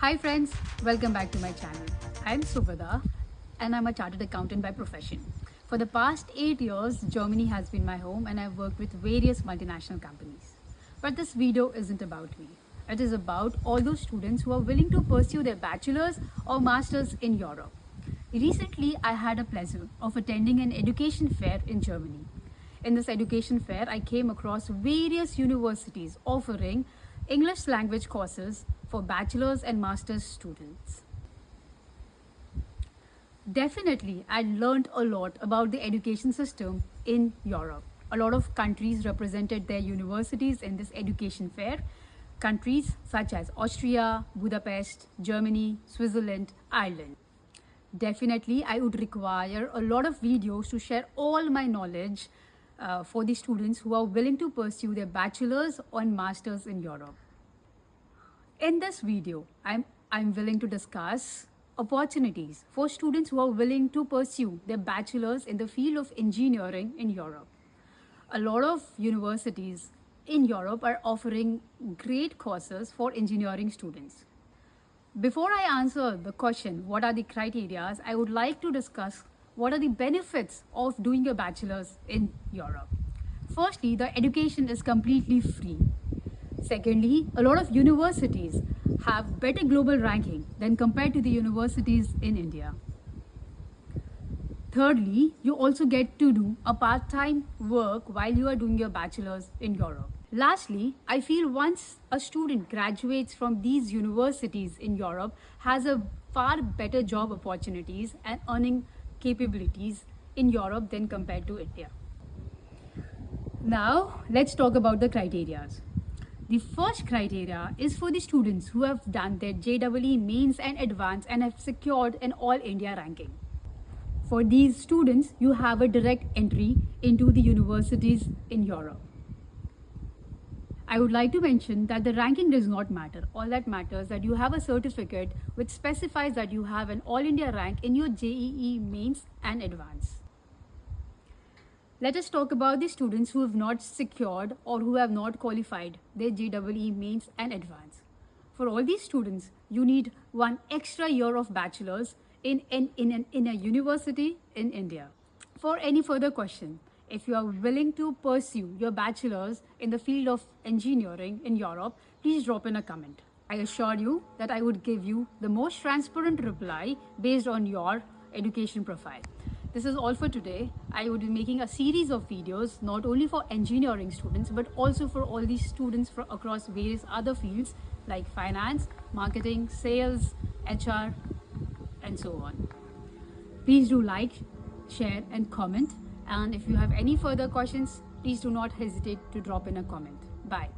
Hi friends, welcome back to my channel. I'm Subhada and I'm a chartered accountant by profession. For the past 8 years, Germany has been my home and I've worked with various multinational companies. But this video isn't about me. It is about all those students who are willing to pursue their bachelor's or master's in Europe. Recently, I had a pleasure of attending an education fair in Germany. In this education fair, I came across various universities offering English language courses for bachelor's and master's students. Definitely, I learned a lot about the education system in Europe. A lot of countries represented their universities in this education fair. Countries such as Austria, Budapest, Germany, Switzerland, Ireland. Definitely, I would require a lot of videos to share all my knowledge for the students who are willing to pursue their bachelor's or master's in Europe. In this video, I'm willing to discuss opportunities for students who are willing to pursue their bachelor's in the field of engineering in Europe. A lot of universities in Europe are offering great courses for engineering students. Before I answer the question, what are the criteria, I would like to discuss what are the benefits of doing a bachelor's in Europe. Firstly, the education is completely free. Secondly, a lot of universities have better global ranking than compared to the universities in India. Thirdly, you also get to do a part-time work while you are doing your bachelor's in Europe. Lastly, I feel once a student graduates from these universities in Europe has a far better job opportunities and earning capabilities in Europe than compared to India. Now, let's talk about the criteria. The first criteria is for the students who have done their JEE mains and advanced and have secured an all India ranking. For these students, you have a direct entry into the universities in Europe. I would like to mention that the ranking does not matter. All that matters is that you have a certificate which specifies that you have an all India rank in your JEE mains and advanced. Let us talk about the students who have not secured or who have not qualified their JEE mains and advanced. For all these students, you need one extra year of bachelor's in a university in India. For any further question, if you are willing to pursue your bachelor's in the field of engineering in Europe, please drop in a comment. I assure you that I would give you the most transparent reply based on your education profile. This is all for today. I would be making a series of videos not only for engineering students but also for all these students across various other fields like finance, marketing, sales, HR, and so on. Please do like, share and comment. And if you have any further questions, please do not hesitate to drop in a comment. Bye.